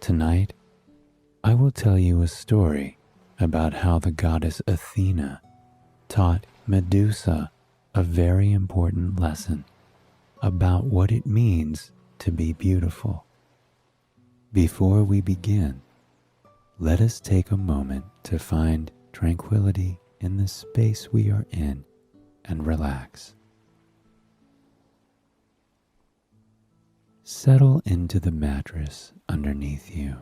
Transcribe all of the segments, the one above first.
Tonight, I will tell you a story about how the goddess Athena taught Medusa a very important lesson about what it means to be beautiful. Before we begin, let us take a moment to find tranquility in the space we are in and relax. Settle into the mattress underneath you.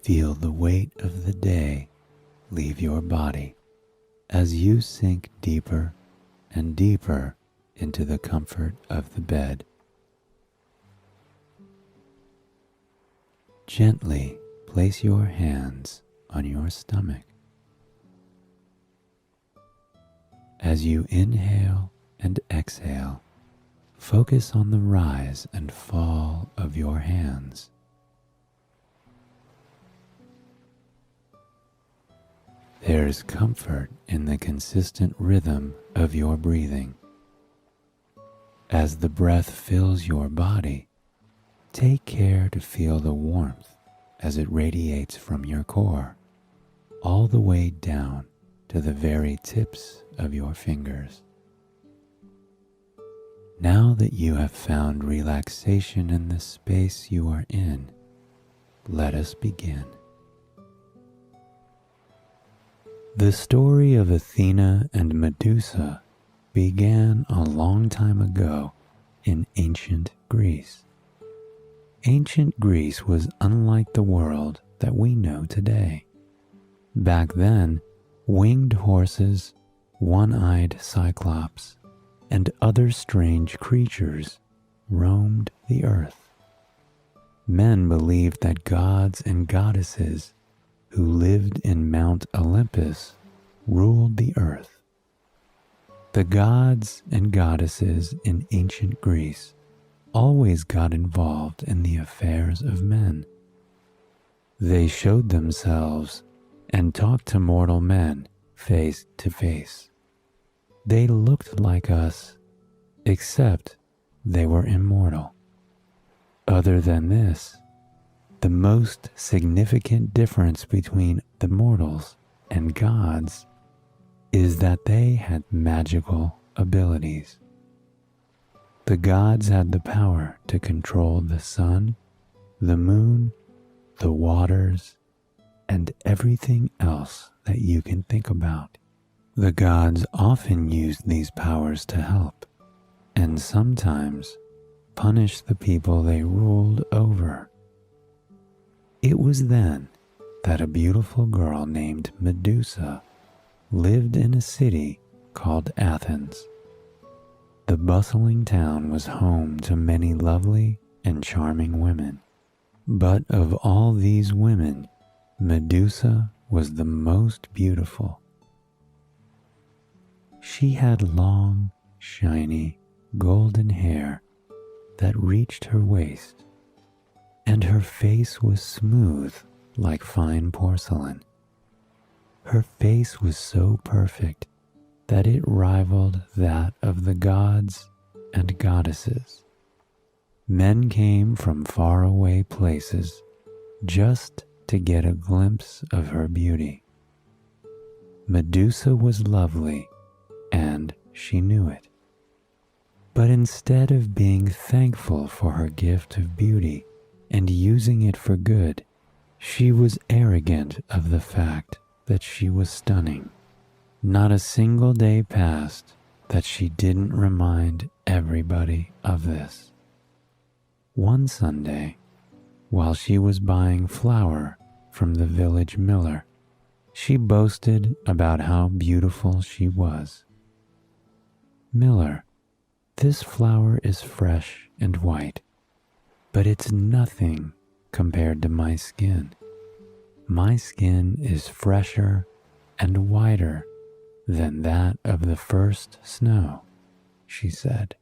Feel the weight of the day leave your body as you sink deeper and deeper into the comfort of the bed. Gently place your hands on your stomach. As you inhale and exhale, focus on the rise and fall of your hands. There is comfort in the consistent rhythm of your breathing. As the breath fills your body, take care to feel the warmth as it radiates from your core, all the way down to the very tips of your fingers. Now that you have found relaxation in the space you are in, let us begin. The story of Athena and Medusa began a long time ago in ancient Greece. Ancient Greece was unlike the world that we know today. Back then, winged horses, one-eyed cyclops, and other strange creatures roamed the earth. Men believed that gods and goddesses who lived in Mount Olympus ruled the earth. The gods and goddesses in ancient Greece always got involved in the affairs of men. They showed themselves and talked to mortal men face to face. They looked like us, except they were immortal. Other than this, the most significant difference between the mortals and gods is that they had magical abilities. The gods had the power to control the sun, the moon, the waters, and everything else that you can think about. The gods often used these powers to help, and sometimes punish the people they ruled over. It was then that a beautiful girl named Medusa lived in a city called Athens. The bustling town was home to many lovely and charming women, but of all these women, Medusa was the most beautiful. She had long, shiny, golden hair that reached her waist, and her face was smooth like fine porcelain. Her face was so perfect that it rivaled that of the gods and goddesses. Men came from faraway places just to get a glimpse of her beauty. Medusa was lovely, and she knew it. But instead of being thankful for her gift of beauty and using it for good, she was arrogant of the fact that she was stunning. Not a single day passed that she didn't remind everybody of this. One Sunday, while she was buying flour from the village miller, she boasted about how beautiful she was. "Miller, this flour is fresh and white, but it's nothing compared to my skin. My skin is fresher and whiter than that of the first snow," she said.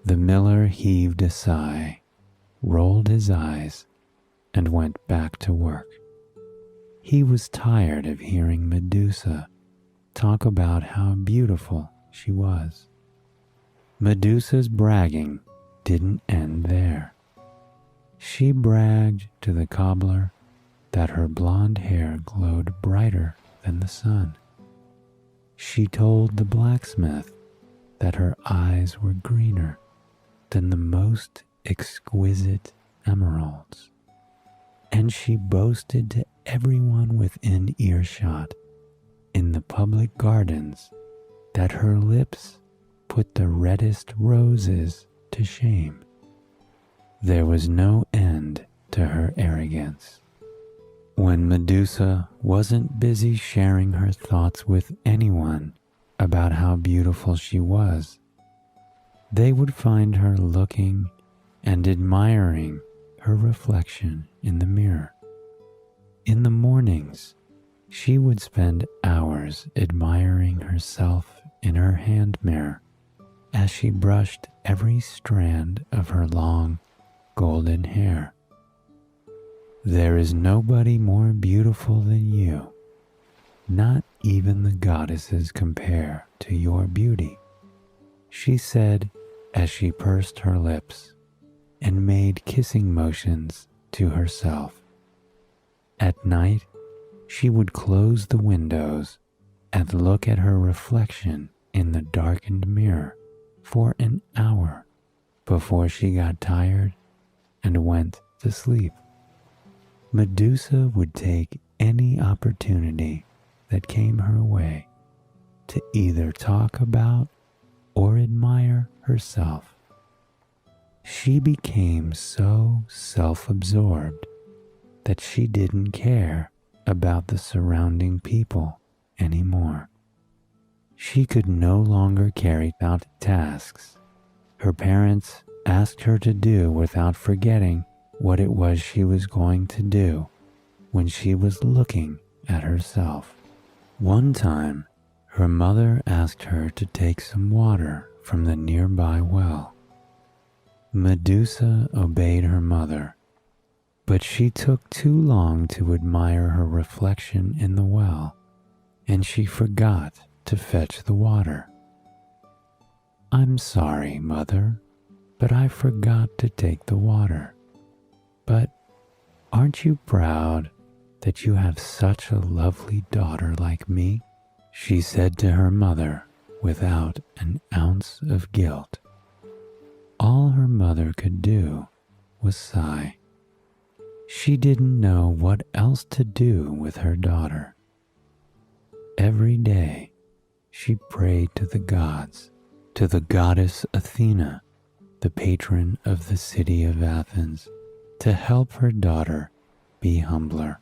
The miller heaved a sigh, rolled his eyes, and went back to work. He was tired of hearing Medusa talk about how beautiful she was. Medusa's bragging didn't end there. She bragged to the cobbler that her blonde hair glowed brighter than the sun. She told the blacksmith that her eyes were greener than the most exquisite emeralds. And she boasted to everyone within earshot in the public gardens that her lips put the reddest roses to shame. There was no end to her arrogance. When Medusa wasn't busy sharing her thoughts with anyone about how beautiful she was, they would find her looking and admiring her reflection in the mirror. In the mornings, she would spend hours admiring herself in her hand mirror as she brushed every strand of her long golden hair. There is nobody more beautiful than you. Not even the goddesses compare to your beauty, she said as she pursed her lips and made kissing motions to herself. At night, she would close the windows and look at her reflection in the darkened mirror for an hour before she got tired and went to sleep. Medusa would take any opportunity that came her way to either talk about or admire herself. She became so self-absorbed that she didn't care about the surrounding people anymore. She could no longer carry out tasks her parents asked her to do without forgetting what it was she was going to do when she was looking at herself. One time, her mother asked her to take some water from the nearby well. Medusa obeyed her mother, but she took too long to admire her reflection in the well, and she forgot to fetch the water. "I'm sorry, Mother, but I forgot to take the water. But aren't you proud that you have such a lovely daughter like me?" she said to her mother without an ounce of guilt. All her mother could do was sigh. She didn't know what else to do with her daughter. Every day, she prayed to the gods, to the goddess Athena, the patron of the city of Athens, to help her daughter be humbler.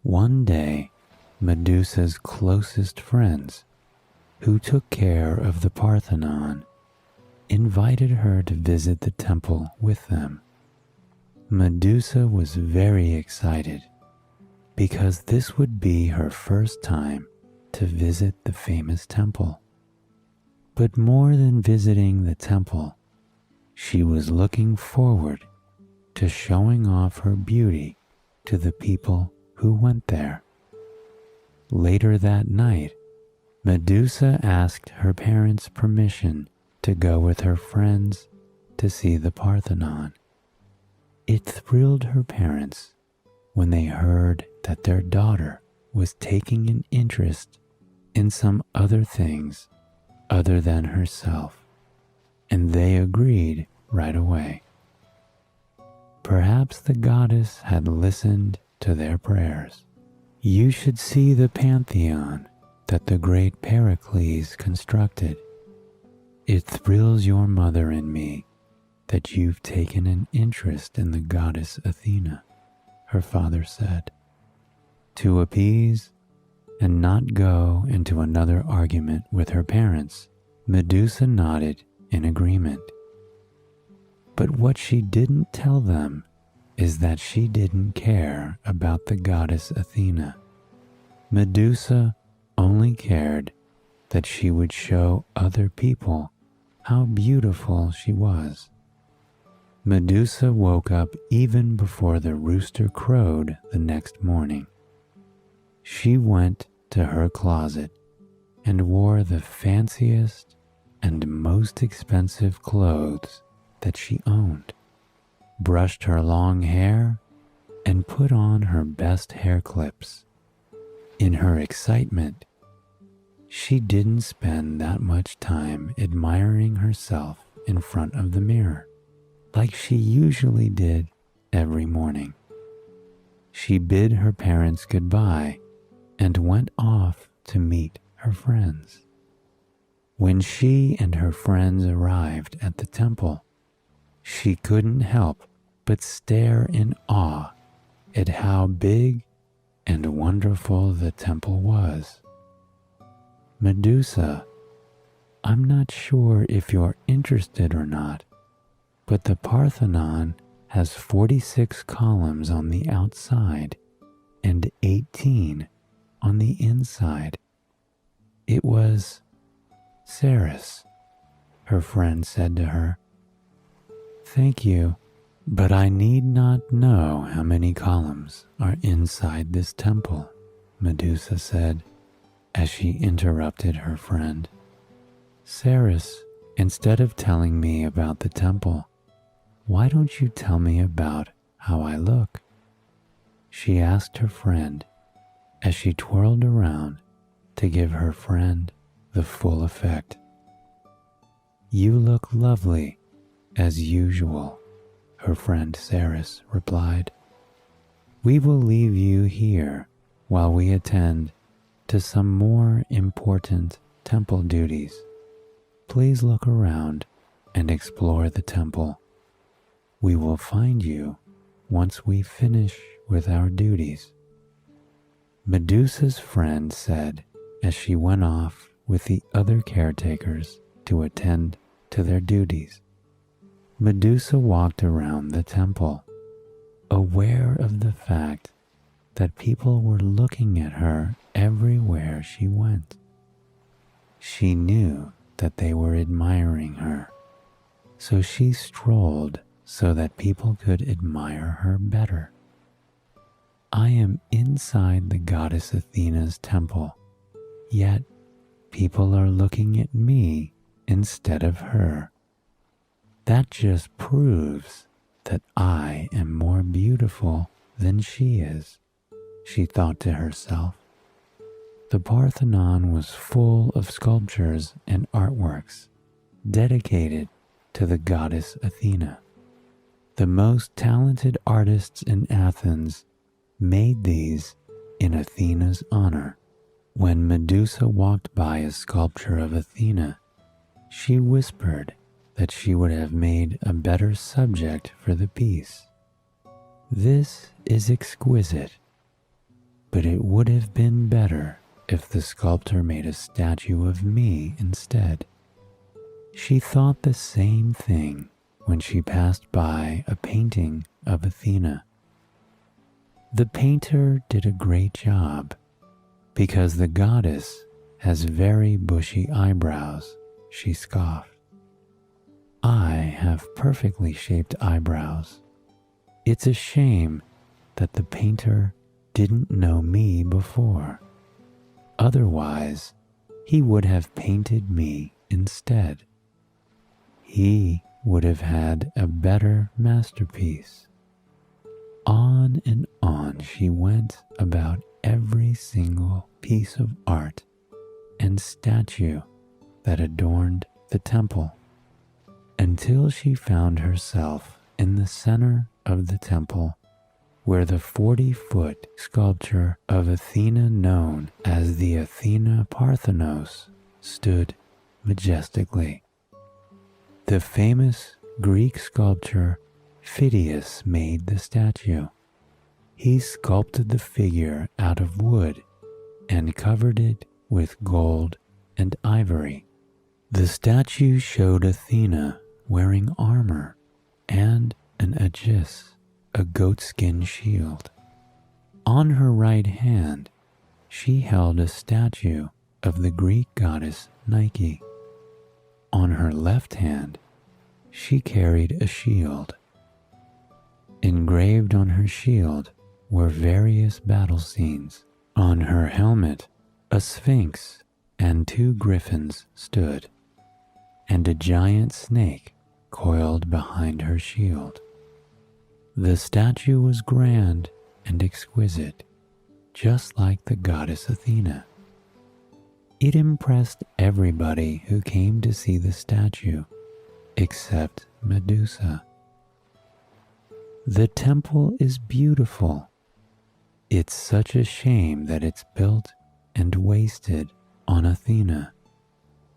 One day, Medusa's closest friends, who took care of the Parthenon, invited her to visit the temple with them. Medusa was very excited because this would be her first time to visit the famous temple. But more than visiting the temple, she was looking forward to showing off her beauty to the people who went there. Later that night, Medusa asked her parents' permission to go with her friends to see the Parthenon. It thrilled her parents when they heard that their daughter was taking an interest in some other things other than herself, and they agreed right away. Perhaps the goddess had listened to their prayers. "You should see the Pantheon that the great Pericles constructed. It thrills your mother and me that you've taken an interest in the goddess Athena," her father said. To appease and not go into another argument with her parents, Medusa nodded in agreement. But what she didn't tell them is that she didn't care about the goddess Athena. Medusa only cared that she would show other people how beautiful she was. Medusa woke up even before the rooster crowed the next morning. She went to her closet and wore the fanciest and most expensive clothes that she owned. brushed her long hair, and put on her best hair clips. In her excitement, she didn't spend that much time admiring herself in front of the mirror, like she usually did every morning. She bid her parents goodbye and went off to meet her friends. When she and her friends arrived at the temple, she couldn't help but stare in awe at how big and wonderful the temple was. Medusa, I'm not sure if you're interested or not, but the Parthenon has 46 columns on the outside and 18 on the inside. It was Ceres, her friend said to her. Thank you, but I need not know how many columns are inside this temple, Medusa said as she interrupted her friend. Ceres, instead of telling me about the temple, why don't you tell me about how I look? She asked her friend as she twirled around to give her friend the full effect. You look lovely, as usual, her friend Ceres replied. We will leave you here while we attend to some more important temple duties. Please look around and explore the temple. We will find you once we finish with our duties. Medusa's friend said as she went off with the other caretakers to attend to their duties. Medusa walked around the temple, aware of the fact that people were looking at her everywhere she went. She knew that they were admiring her, so she strolled so that people could admire her better. I am inside the goddess Athena's temple, yet people are looking at me instead of her. That just proves that I am more beautiful than she is, she thought to herself. The Parthenon was full of sculptures and artworks dedicated to the goddess Athena. The most talented artists in Athens made these in Athena's honor. When Medusa walked by a sculpture of Athena, she whispered that she would have made a better subject for the piece. This is exquisite, but it would have been better if the sculptor made a statue of me instead. She thought the same thing when she passed by a painting of Athena. The painter did a great job because the goddess has very bushy eyebrows, she scoffed. I have perfectly shaped eyebrows. It's a shame that the painter didn't know me before. Otherwise, he would have painted me instead. He would have had a better masterpiece. On and on she went about every single piece of art and statue that adorned the temple, until she found herself in the center of the temple, where the 40-foot sculpture of Athena known as the Athena Parthenos stood majestically. The famous Greek sculptor Phidias made the statue. He sculpted the figure out of wood and covered it with gold and ivory. The statue showed Athena wearing armor and an aegis, a goatskin shield. On her right hand, she held a statue of the Greek goddess Nike. On her left hand, she carried a shield. Engraved on her shield were various battle scenes. On her helmet, a sphinx and 2 griffins stood, and a giant snake coiled behind her shield. The statue was grand and exquisite, just like the goddess Athena. It impressed everybody who came to see the statue, except Medusa. The temple is beautiful. It's such a shame that it's built and wasted on Athena.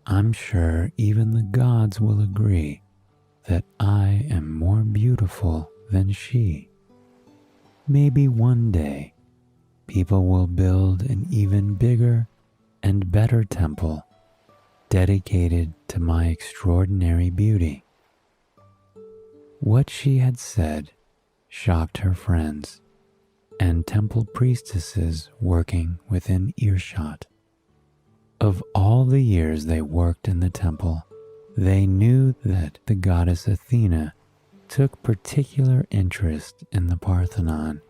I'm sure even the gods will agree that I am more beautiful than she. Maybe one day people will build an even bigger and better temple dedicated to my extraordinary beauty. What she had said shocked her friends and temple priestesses working within earshot. Of all the years they worked in the temple, they knew that the goddess Athena took particular interest in the Parthenon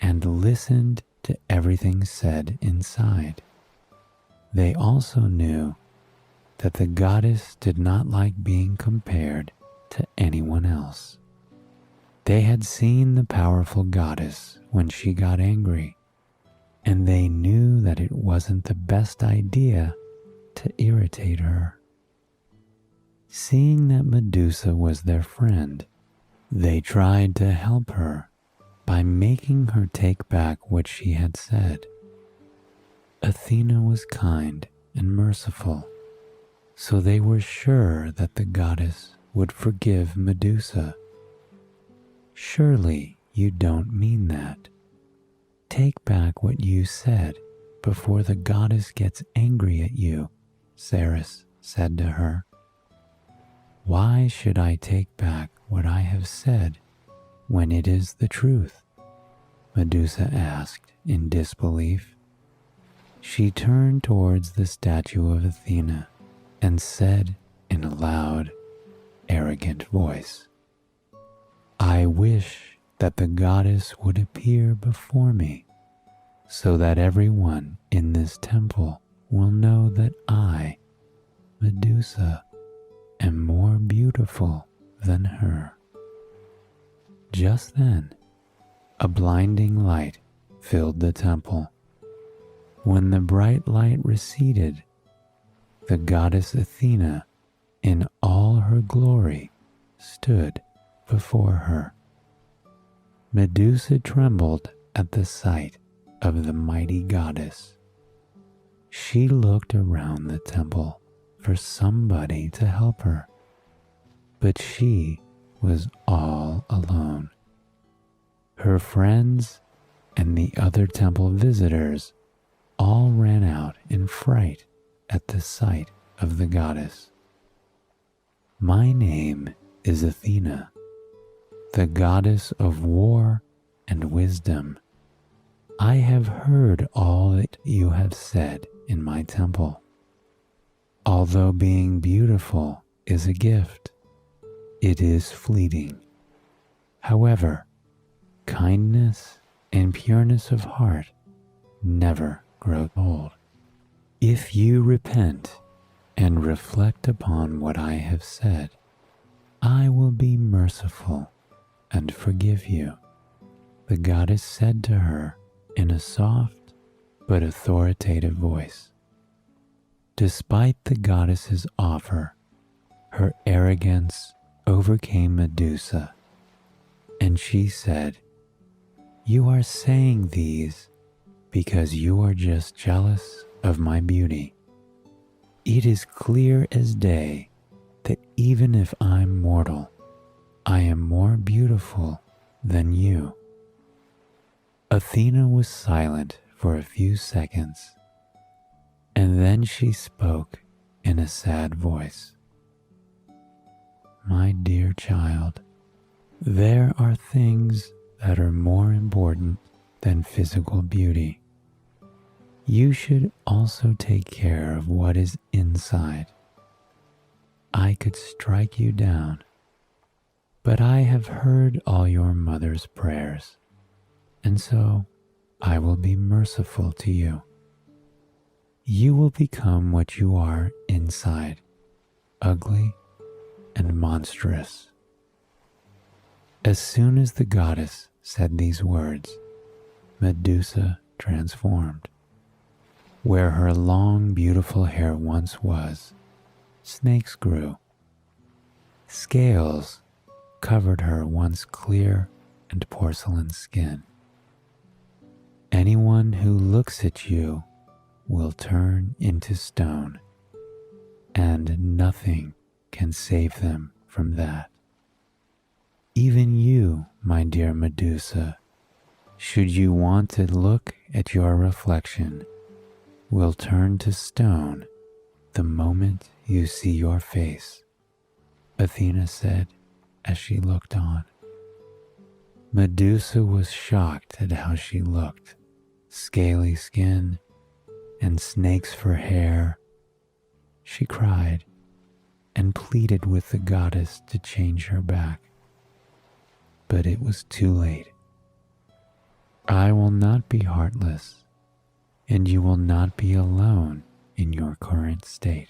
and listened to everything said inside. They also knew that the goddess did not like being compared to anyone else. They had seen the powerful goddess when she got angry, and they knew that it wasn't the best idea to irritate her. Seeing that Medusa was their friend, they tried to help her by making her take back what she had said. Athena was kind and merciful, so they were sure that the goddess would forgive Medusa. Surely you don't mean that. Take back what you said before the goddess gets angry at you, Ceres said to her. Why should I take back what I have said when it is the truth? Medusa asked in disbelief. She turned towards the statue of Athena and said in a loud, arrogant voice, I wish that the goddess would appear before me, so that everyone in this temple will know that I, Medusa, am more beautiful than her. Just then, a blinding light filled the temple. When the bright light receded, the goddess Athena, in all her glory, stood before her. Medusa trembled at the sight of the mighty goddess. She looked around the temple for somebody to help her, but she was all alone. Her friends and the other temple visitors all ran out in fright at the sight of the goddess. My name is Athena, the goddess of war and wisdom. I have heard all that you have said in my temple. Although being beautiful is a gift, it is fleeting. However, kindness and pureness of heart never grow old. If you repent and reflect upon what I have said, I will be merciful and forgive you, the goddess said to her in a soft but authoritative voice. Despite the goddess's offer, her arrogance overcame Medusa, and she said, You are saying these because you are just jealous of my beauty. It is clear as day that even if I'm mortal, I am more beautiful than you. Athena was silent for a few seconds, and then she spoke in a sad voice. My dear child, there are things that are more important than physical beauty. You should also take care of what is inside. I could strike you down, but I have heard all your mother's prayers, and so I will be merciful to you. You will become what you are inside, ugly and monstrous. As soon as the goddess said these words, Medusa transformed. Where her long, beautiful hair once was, snakes grew. Scales covered her once clear and porcelain skin. Anyone who looks at you will turn into stone, and nothing can save them from that. Even you, my dear Medusa, should you want to look at your reflection, will turn to stone the moment you see your face, Athena said as she looked on. Medusa was shocked at how she looked, scaly skin and snakes for hair. She cried and pleaded with the goddess to change her back. But it was too late. I will not be heartless, and you will not be alone in your current state.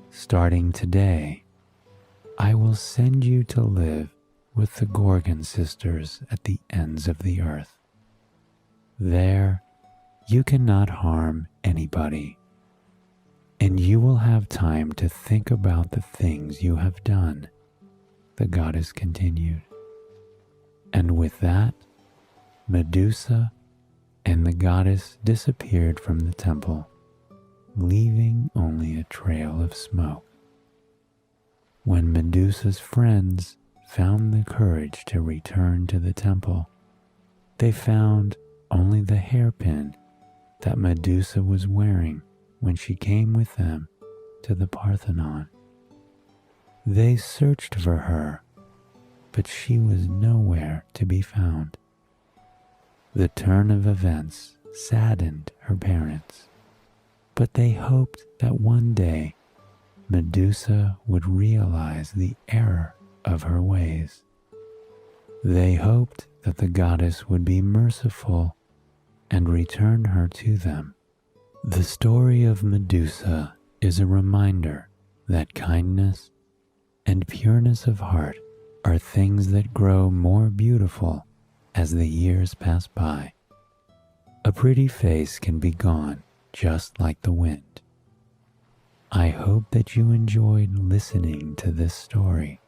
Starting today, I will send you to live with the Gorgon sisters at the ends of the earth. There, you cannot harm anybody, and you will have time to think about the things you have done, the goddess continued. And with that, Medusa and the goddess disappeared from the temple, leaving only a trail of smoke. When Medusa's friends found the courage to return to the temple, they found only the hairpin that Medusa was wearing when she came with them to the Parthenon. They searched for her, but she was nowhere to be found. The turn of events saddened her parents, but they hoped that one day Medusa would realize the error of her ways. They hoped that the goddess would be merciful and return her to them. The story of Medusa is a reminder that kindness and pureness of heart are things that grow more beautiful as the years pass by. A pretty face can be gone just like the wind. I hope that you enjoyed listening to this story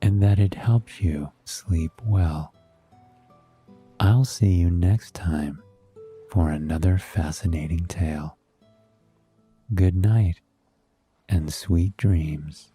and that it helped you sleep well. I'll see you next time for another fascinating tale. Good night and sweet dreams.